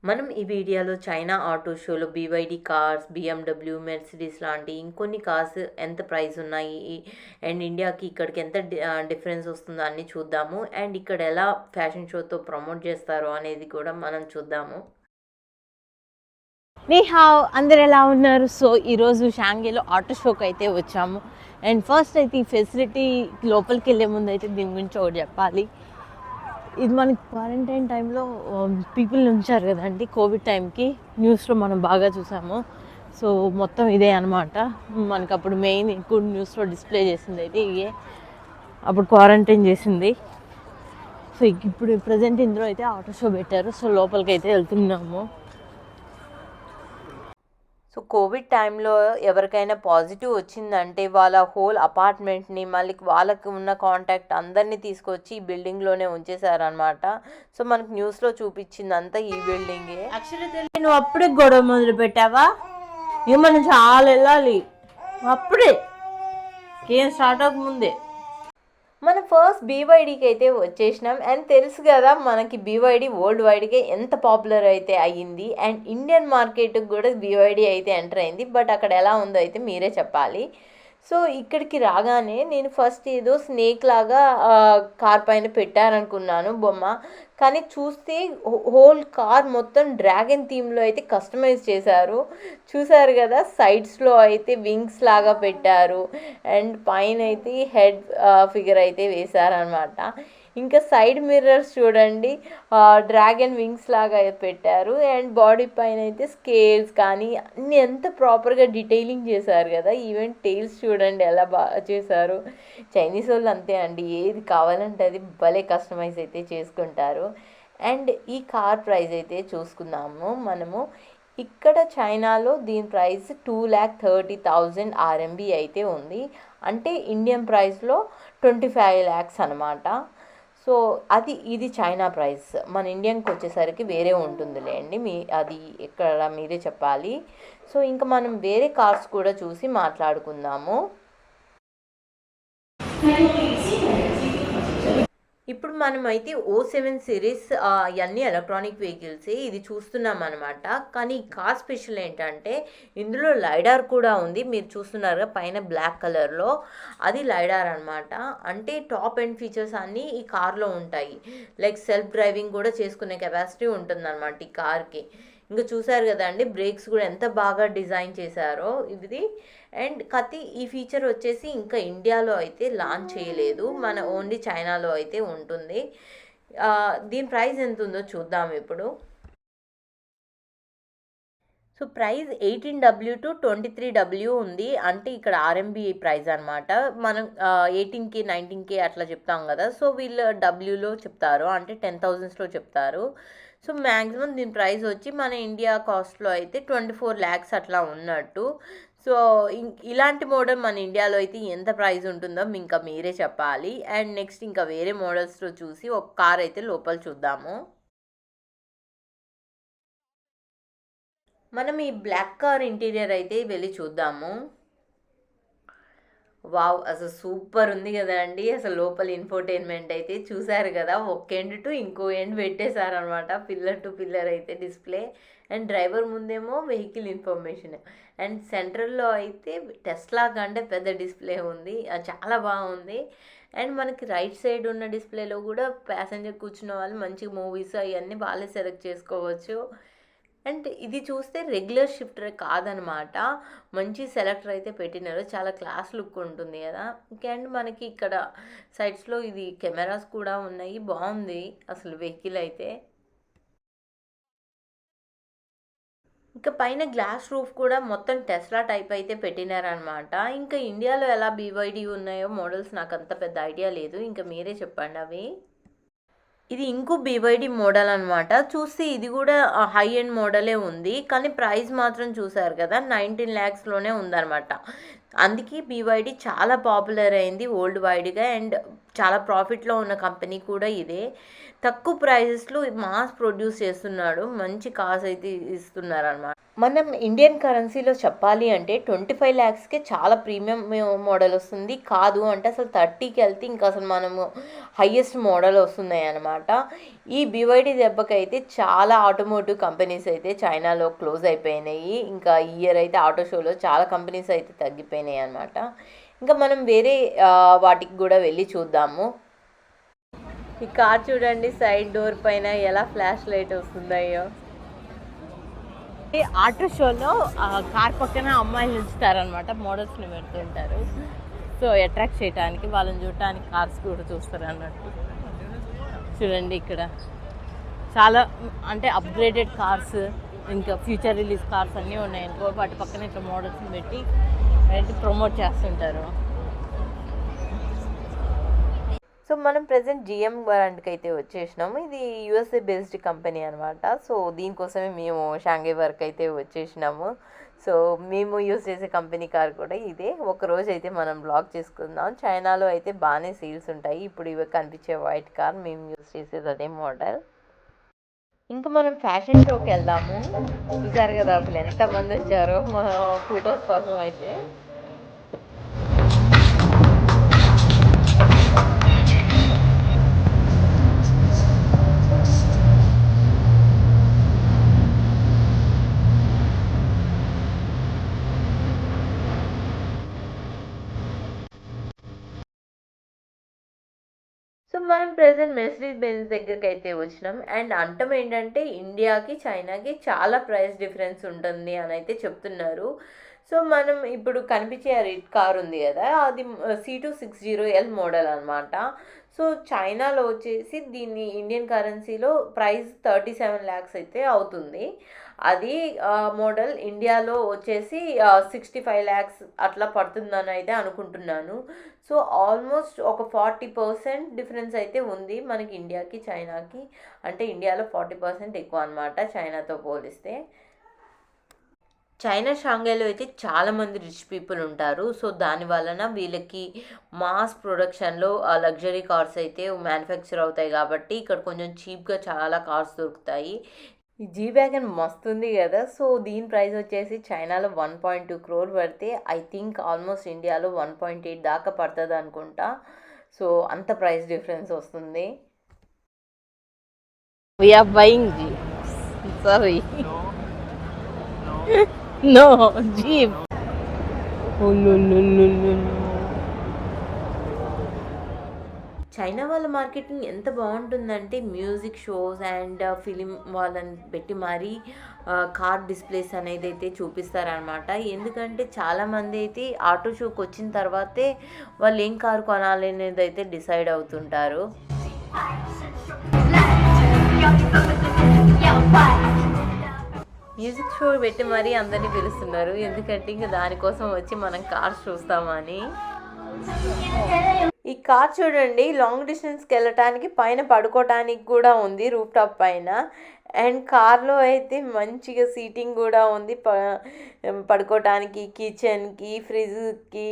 మనం ఈ వీడియోలో చైనా ఆటో షోలో బీవైడి కార్స్, BMW, మెర్సిడీస్ లాంటి ఇంకొన్ని కార్స్ ఎంత ప్రైస్ ఉన్నాయి అండ్ ఇండియాకి ఇక్కడికి ఎంత డిఫరెన్స్ వస్తుందో అన్నీ చూద్దాము. అండ్ ఇక్కడ ఎలా ఫ్యాషన్ షోతో ప్రమోట్ చేస్తారో అనేది కూడా మనం చూద్దాము. నీ హావ్ అందరు ఎలా ఉన్నారు? సో ఈరోజు షాంఘైలో ఆటో షోకి అయితే వచ్చాము. అండ్ ఫస్ట్ అయితే ఈ ఫెసిలిటీ లోపలికి వెళ్ళే ముందు అయితే దీని గురించి ఒకటి చెప్పాలి. ఇది మనకి క్వారంటైన్ టైంలో పీపుల్ ఉంచారు కదండి, కోవిడ్ టైంకి న్యూస్లో మనం బాగా చూసాము. సో మొత్తం ఇదే అనమాట. మనకు అప్పుడు మెయిన్ ఎక్కువ న్యూస్లో డిస్ప్లే చేసింది అయితే ఇదే, అప్పుడు క్వారంటైన్ చేసింది. సో ఇప్పుడు ప్రజెంట్ ఇందులో అయితే ఆటో షో పెట్టారు. సో లోపలికి అయితే వెళ్తున్నాము. సో కోవిడ్ టైంలో ఎవరికైనా పాజిటివ్ వచ్చిందంటే వాళ్ళ హోల్ అపార్ట్మెంట్ని మళ్ళీ వాళ్ళకి ఉన్న కాంటాక్ట్ అందరినీ తీసుకొచ్చి ఈ బిల్డింగ్లోనే ఉంచేశారనమాట. సో మనకు న్యూస్లో చూపించిందంతా ఈ బిల్డింగే. యాక్చువల్లీ నువ్వు అప్పుడే గొడవ మొదలు పెట్టావా? ఇక మనం చాలా వెళ్ళాలి అప్పుడే, ఏం స్టార్ట్ అవ్వకముందే. మనం ఫస్ట్ బీవైడీకి అయితే వచ్చేసినాం. అండ్ తెలుసు కదా మనకి బీవైడీ వరల్డ్ వైడ్గా ఎంత పాపులర్ అయితే అయ్యింది. అండ్ ఇండియన్ మార్కెట్కి కూడా బీవైడీ అయితే ఎంటర్ అయింది. బట్ అక్కడ ఎలా ఉందో అయితే మీరే చెప్పాలి. సో ఇక్కడికి రాగానే నేను ఫస్ట్ ఏదో స్నేక్ లాగా కార్ పైన పెట్టారనుకున్నాను బొమ్మ. కానీ చూస్తే హోల్ కార్ మొత్తం డ్రాగన్ థీమ్లో అయితే కస్టమైజ్ చేశారు. చూసారు కదా, సైడ్స్లో అయితే వింగ్స్ లాగా పెట్టారు అండ్ పైన అయితే హెడ్ ఫిగర్ అయితే వేశారనమాట. ఇంకా సైడ్ మిర్రర్స్ చూడండి, డ్రాగన్ వింగ్స్ లాగా పెట్టారు. అండ్ బాడీ పైన అయితే స్కేల్స్ కానీ అన్నీ ఎంత ప్రాపర్గా డీటెయిలింగ్ చేశారు కదా. ఈవెన్ టైల్స్ చూడండి ఎలా బాగా చేశారు. చైనీస్ వాళ్ళు అంతే అండి, ఏది కావాలంటే అది భలే కస్టమైజ్ అయితే చేసుకుంటారు. అండ్ ఈ కార్ ప్రైస్ అయితే చూసుకుందాము మనము. ఇక్కడ చైనాలో దీని ప్రైస్ 2,30,000 RMB అయితే ఉంది. అంటే ఇండియన్ ప్రైస్లో 25 lakhs అనమాట. సో ఇది చైనా ప్రైస్. మన ఇండియన్కి వచ్చేసరికి వేరే ఉంటుందిలేండి, అది ఇక్కడ మీరే చెప్పాలి. సో ఇంకా మనం వేరే కార్స్ కూడా చూసి మాట్లాడుకుందాము. ఇప్పుడు మనమైతే O7 సిరీస్ ఇవన్నీ ఎలక్ట్రానిక్ వెహికల్సే ఇది చూస్తున్నాం అనమాట. కానీ ఈ కార్ స్పెషల్ ఏంటంటే ఇందులో లైడార్ కూడా ఉంది. మీరు చూస్తున్నారుగా పైన బ్లాక్ కలర్లో, అది లైడార్ అనమాట. అంటే టాప్ ఎండ్ ఫీచర్స్ అన్నీ ఈ కార్లో ఉంటాయి. లైక్ సెల్ఫ్ డ్రైవింగ్ కూడా చేసుకునే కెపాసిటీ ఉంటుందన్నమాట ఈ కార్కి. ఇంకా చూసారు కదండి, బ్రేక్స్ కూడా ఎంత బాగా డిజైన్ చేశారో ఇది. అండ్ ఈ ఫీచర్ వచ్చేసి ఇంకా ఇండియాలో అయితే లాంచ్ చేయలేదు, మన ఓన్లీ చైనాలో అయితే ఉంటుంది. దీని ప్రైస్ ఎంత ఉందో చూద్దాం ఇప్పుడు. So price 18W to 23W ఉంది. అంటే ఇక్కడ RMB ప్రైస్ అనమాట. మనం 18K 19K అట్లా చెప్తాం కదా. సో వీళ్ళు డబ్ల్యూలో చెప్తారు, అంటే 10,000s చెప్తారు. సో మ్యాక్సిమం దీని ప్రైస్ వచ్చి మన ఇండియా కాస్ట్లో అయితే 24 lakhs అట్లా ఉన్నట్టు. సో ఇలాంటి మోడల్ మన ఇండియాలో అయితే ఎంత ప్రైస్ ఉంటుందో ఇంకా మీరే చెప్పాలి. అండ్ నెక్స్ట్ ఇంకా వేరే మోడల్స్లో చూసి ఒక కార్ అయితే లోపల చూద్దాము. మనం ఈ బ్లాక్ కార్ ఇంటీరియర్ అయితే వెళ్ళి చూద్దాము. వావ్, అసలు సూపర్ ఉంది కదా అండి. అసలు లోపల ఇన్ఫోటైన్మెంట్ అయితే చూసారు కదా, ఒక ఎండ్ టు ఇంకో ఎండ్ పెట్టేశారనమాట. పిల్లర్ టు పిల్లర్ అయితే డిస్ప్లే. అండ్ డ్రైవర్ ముందేమో వెహికల్ ఇన్ఫర్మేషన్. అండ్ సెంట్రల్లో అయితే టెస్లా కంటే పెద్ద డిస్ప్లే ఉంది, చాలా బాగుంది. అండ్ మనకి రైట్ సైడ్ ఉన్న డిస్ప్లేలో కూడా ప్యాసింజర్ కూర్చున్న వాళ్ళు మంచి మూవీస్ అవన్నీ వాళ్ళే సెలెక్ట్ చేసుకోవచ్చు. అండ్ ఇది చూస్తే రెగ్యులర్ షిఫ్టర్ కాదనమాట, మంచి సెలెక్టర్ అయితే పెట్టినారు. చాలా క్లాస్ లుక్ ఉంటుంది కదా. అండ్ మనకి ఇక్కడ సైడ్స్లో ఇది కెమెరాస్ కూడా ఉన్నాయి. బాగుంది అసలు వెహికల్ అయితే. ఇంకా పైన గ్లాస్ రూఫ్ కూడా మొత్తం టెస్లా టైప్ అయితే పెట్టినారనమాట. ఇంకా ఇండియాలో ఎలా BYD ఉన్నాయో మోడల్స్ నాకు అంత పెద్ద ఐడియా లేదు, ఇంకా మీరే చెప్పండి అవి. ఇది ఇంకో BYD మోడల్ అనమాట. చూస్తే ఇది కూడా హై ఎండ్ మోడలే ఉంది, కానీ ప్రైస్ మాత్రం చూసారు కదా 19 lakhsలోనే ఉందన్నమాట. అందుకే BYD చాలా పాపులర్ అయింది వరల్డ్ వైడ్గా. అండ్ చాలా ప్రాఫిట్లో ఉన్న కంపెనీ కూడా ఇదే. తక్కువ ప్రైజెస్లో మాస్ ప్రొడ్యూస్ చేస్తున్నాడు, మంచి కార్స్ అయితే ఇస్తున్నారు అనమాట. మనం ఇండియన్ కరెన్సీలో చెప్పాలి అంటే 25 lakhsకే చాలా ప్రీమియం మోడల్ వస్తుంది. కాదు అంటే అసలు 30కి వెళ్తే ఇంకా అసలు మనము హయ్యెస్ట్ మోడల్ వస్తున్నాయి అనమాట. ఈ BYD దెబ్బకైతే చాలా ఆటోమోటివ్ కంపెనీస్ అయితే చైనాలో క్లోజ్ అయిపోయినాయి. ఇంకా ఈ ఇయర్ అయితే ఆటో షోలో చాలా కంపెనీస్ అయితే తగ్గిపోయినాయి అనమాట. ఇంకా మనం వేరే వాటికి కూడా వెళ్ళి చూద్దాము. ఈ కార్ చూడండి, సైడ్ డోర్ పైన ఎలా ఫ్లాష్ లైట్ వస్తుందయ్యో. ఈ ఆటో షోలో కార్ పక్కన అమ్మాయిలు ఉంచుతారనమాట, మోడల్స్ని పెడుతుంటారు. సో అట్రాక్ట్ చేయడానికి, వాళ్ళని చూడటానికి కార్స్ కూడా చూస్తారు అన్నట్టు. చూడండి ఇక్కడ చాలా అంటే అప్గ్రేడెడ్ కార్స్, ఇంకా ఫ్యూచర్ రిలీజ్ కార్స్ అన్నీ ఉన్నాయనుకో, వాటి పక్కన ఇట్లా మోడల్స్ని పెట్టి ప్రమోట్ చేస్తుంటారు. సో మనం ప్రజెంట్ GM బ్రాండ్కి అయితే వచ్చేసినాము. ఇది USA బేస్డ్ కంపెనీ అనమాట. సో దీనికోసమే మేము షాంఘై వరకు అయితే వచ్చేసినాము. సో మేము యూస్ చేసే కంపెనీ కార్ కూడా ఇదే. ఒకరోజు అయితే మనం బ్లాగ్ చేసుకుందాం. చైనాలో అయితే బాగానే సేల్స్ ఉంటాయి. ఇప్పుడు ఇవి కనిపించే వైట్ కార్ మేము యూస్ చేసేది అదే మోడల్. ఇంకా మనం ఫ్యాషన్ షోకి వెళ్దాము. చూసారు కదా అసలు ఎంతమంది వచ్చారో మా ఫొటోస్ కోసం అయితే. సో మనం ప్రెజెంట్ మెర్సిడీస్ బెంజ్ దగ్గరికి అయితే వచ్చినాం. అండ్ అంటం ఏంటంటే ఇండియాకి చైనాకి చాలా ప్రైస్ డిఫరెన్స్ ఉంటుంది అని అయితే చెప్తున్నారు. సో మనం ఇప్పుడు కనిపించే రెడ్ కార్ ఉంది కదా, అది C260L మోడల్ అనమాట. సో చైనాలో వచ్చేసి దీన్ని ఇండియన్ కరెన్సీలో ప్రైస్ 37 lakhs అయితే అవుతుంది. అది మోడల్ ఇండియాలో వచ్చేసి 65 lakhs అట్లా పడుతుందని అయితే అనుకుంటున్నాను. సో ఆల్మోస్ట్ ఒక 40% డిఫరెన్స్ అయితే ఉంది మనకి ఇండియాకి చైనాకి. అంటే ఇండియాలో 40% ఎక్కువ అనమాట చైనాతో పోలిస్తే. చైనా షాంఘైలో అయితే చాలామంది రిచ్ పీపుల్ ఉంటారు. సో దాని వలన వీళ్ళకి మాస్ ప్రొడక్షన్లో లగ్జరీ కార్స్ అయితే మ్యానుఫ్యాక్చర్ అవుతాయి కాబట్టి ఇక్కడ కొంచెం చీప్గా చాలా కార్స్ దొరుకుతాయి. ఈ జీ వ్యాగన్ మస్తుంది కదా. సో దీని ప్రైస్ వచ్చేసి చైనాలో 1.2 crore పడితే ఐ థింక్ ఆల్మోస్ట్ ఇండియాలో 1.8 దాకా పడుతుంది అనుకుంటా. సో అంత ప్రైస్ డిఫరెన్స్ వస్తుంది. We are buying Jeep. Sorry. No, Jeep. Oh, no. China వాళ్ళ మార్కెటింగ్ ఎంత బాగుంటుందంటే మ్యూజిక్ షోస్ అండ్ ఫిలిం వాళ్ళని పెట్టి మరీ కార్ డిస్ప్లేస్ అనేది అయితే చూపిస్తారనమాట. ఎందుకంటే చాలామంది అయితే ఆటో షోకి వచ్చిన తర్వాతే వాళ్ళు ఏం కారు కొనాలి అనేది అయితే డిసైడ్ అవుతుంటారు. మ్యూజిక్ షో పెట్టి మరీ అందరినీ పిలుస్తున్నారు. ఎందుకంటే ఇంకా దానికోసం వచ్చి మనం కార్స్ చూస్తామని. ఈ కార్ చూడండి, లాంగ్ డిస్టెన్స్కి వెళ్ళటానికి పైన పడుకోవటానికి కూడా ఉంది రూఫ్ టాప్ పైన. అండ్ కార్లో అయితే మంచిగా సీటింగ్ కూడా ఉంది, పడుకోవటానికి, కిచెన్కి, ఫ్రిడ్జ్కి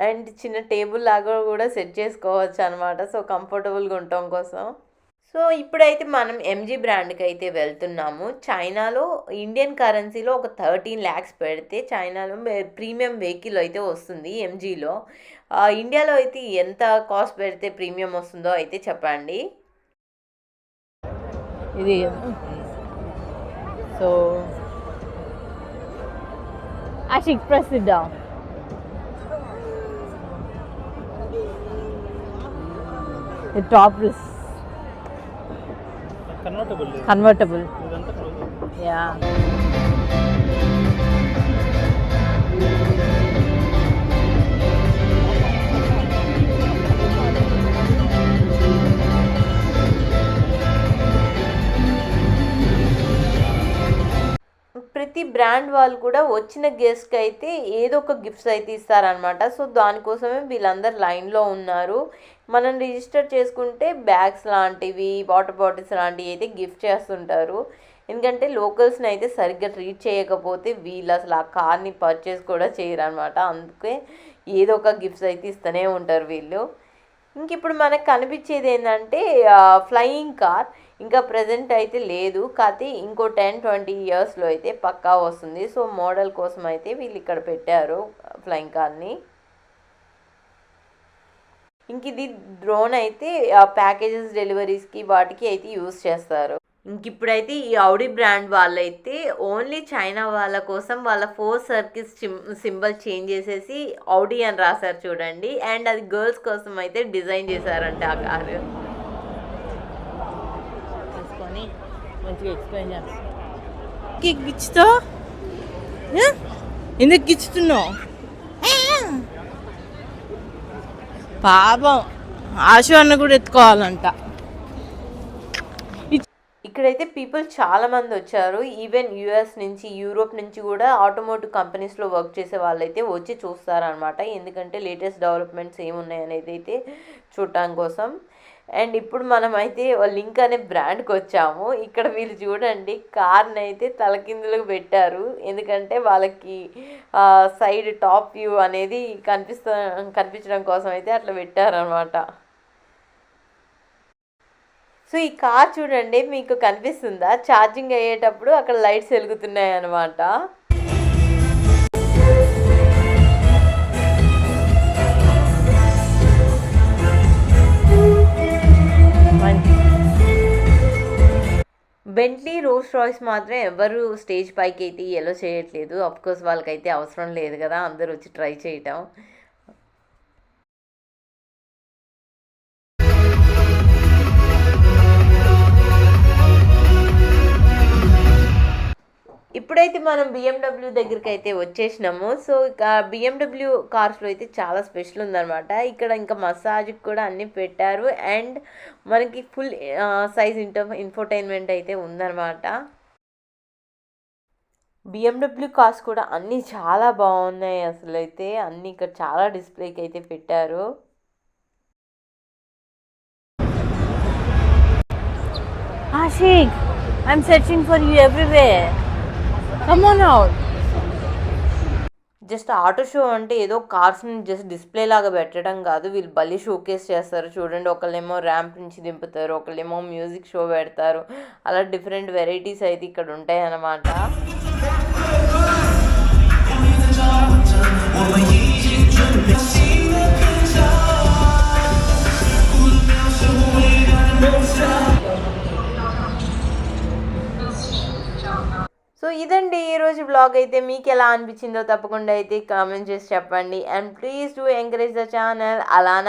అండ్ చిన్న టేబుల్ లాగా కూడా సెట్ చేసుకోవచ్చు అనమాట. సో కంఫర్టబుల్గా ఉండటం కోసం. సో ఇప్పుడైతే మనం MG బ్రాండ్కి అయితే వెళ్తున్నాము. చైనాలో ఇండియన్ కరెన్సీలో ఒక 13 lakhs పెడితే చైనాలో ప్రీమియం వెహికల్ అయితే వస్తుంది MGలో. ఇండియాలో అయితే ఎంత కాస్ట్ పెడితే ప్రీమియం వస్తుందో అయితే చెప్పండి. ఇది so Ashik, press it down. The top is convertible. Yeah. ప్రతి బ్రాండ్ వాళ్ళు కూడా వచ్చిన గెస్ట్కి అయితే ఏదో ఒక గిఫ్ట్స్ అయితే ఇస్తారనమాట. సో దానికోసమే వీళ్ళందరూ లైన్లో ఉన్నారు. మనం రిజిస్టర్ చేసుకుంటే బ్యాగ్స్ లాంటివి, వాటర్ బాటిల్స్ లాంటివి అయితే గిఫ్ట్ చేస్తుంటారు. ఎందుకంటే లోకల్స్ని అయితే సరిగ్గా ట్రీట్ చేయకపోతే వీళ్ళు అసలు ఆ కార్ని పర్చేస్ కూడా చేయరనమాట. అందుకే ఏదో ఒక గిఫ్ట్స్ అయితే ఇస్తూనే ఉంటారు వీళ్ళు. ఇంక ఇప్పుడు మనకు కనిపించేది ఏంటంటే ఫ్లయింగ్ కార్. ఇంకా ప్రజెంట్ అయితే లేదు, కాకపోతే ఇంకో 10-20 yearsలో అయితే పక్కా వస్తుంది. సో మోడల్ కోసం అయితే వీళ్ళు ఇక్కడ పెట్టారు ఫ్లయింగ్ కార్ని. ఇంక ఇది డ్రోన్ అయితే ప్యాకేజెస్ డెలివరీస్కి వాటికి అయితే యూస్ చేస్తారు. ఇంక ఇప్పుడైతే ఈ ఔడీ బ్రాండ్ వాళ్ళైతే ఓన్లీ చైనా వాళ్ళ కోసం వాళ్ళ 4 సర్కిల్స్ సింబల్ చేంజ్ చేసేసి ఔడీ అని రాశారు చూడండి. అండ్ అది గర్ల్స్ కోసం అయితే డిజైన్ చేశారంట ఆ కారు. తీసుకొని మంచిగా ఎక్స్ప్లెయిన్ చేస్తాను. గిచ్చుతో ఎందుకు గిచ్చుతున్నావు? పాపం ఆశు అన్న కూడా ఎత్తుకోవాలంట. ఇక్కడైతే పీపుల్ చాలా మంది వచ్చారు. ఈవెన్ యుఎస్ నుంచి, యూరోప్ నుంచి కూడా ఆటోమోటివ్ కంపెనీస్లో వర్క్ చేసే వాళ్ళైతే వచ్చి చూస్తారనమాట. ఎందుకంటే లేటెస్ట్ డెవలప్మెంట్స్ ఏమున్నాయనేది అయితే చూడటానికి కోసం. అండ్ ఇప్పుడు మనమైతే లింక్ అనే బ్రాండ్కి వచ్చాము. ఇక్కడ వీళ్ళు చూడండి కార్ని అయితే తలకిందులకు పెట్టారు. ఎందుకంటే వాళ్ళకి సైడ్ టాప్ వ్యూ అనేది కనిపించడం కోసం అయితే అట్లా పెట్టారనమాట. సో ఈ కార్ చూడండి, మీకు కనిపిస్తుందా? ఛార్జింగ్ అయ్యేటప్పుడు అక్కడ లైట్స్ వెలుగుతున్నాయి అన్నమాట. బెంట్లీ, రోల్స్ రాయ్స్ మాత్రం ఎవరు స్టేజ్ పైకి అయితే ఎలో చేయట్లేదు. అఫ్కోర్స్ వాళ్ళకైతే అవసరం లేదు కదా అందరూ వచ్చి ట్రై చేయటం. ఇప్పుడైతే మనం బిఎండబ్ల్యూ దగ్గరికి అయితే వచ్చేసినాము. సో ఇక బిఎండబ్ల్యూ కార్స్లో అయితే చాలా స్పెషల్ ఉందన్నమాట. ఇక్కడ ఇంకా మసాజ్కి కూడా అన్నీ పెట్టారు. అండ్ మనకి ఫుల్ సైజ్ ఇన్ఫోటైన్మెంట్ అయితే ఉందన్నమాట. బిఎండబ్ల్యూ కార్స్ కూడా అన్నీ చాలా బాగున్నాయి. అసలు అయితే అన్నీ ఇక్కడ చాలా డిస్ప్లేకి అయితే పెట్టారు. Ashiq, I'm searching for you everywhere. Come on out. Just auto show అంటే ఏదో కార్స్ని జస్ట్ డిస్ప్లే లాగా పెట్టడం కాదు, వీళ్ళు భలే షోకేస్ చేస్తారు చూడండి. ఒకళ్ళేమో ర్యాంప్ నుంచి దింపుతారు, ఒకళ్ళేమో మ్యూజిక్ షో పెడతారు. అలా డిఫరెంట్ వెరైటీస్ అయితే ఇక్కడ ఉంటాయి అన్నమాట. సో ఇదండి ఈరోజు బ్లాగ్ అయితే. మీకు ఎలా అనిపించిందో తప్పకుండా అయితే కామెంట్ చేసి చెప్పండి. And please do encourage the channel. అలానా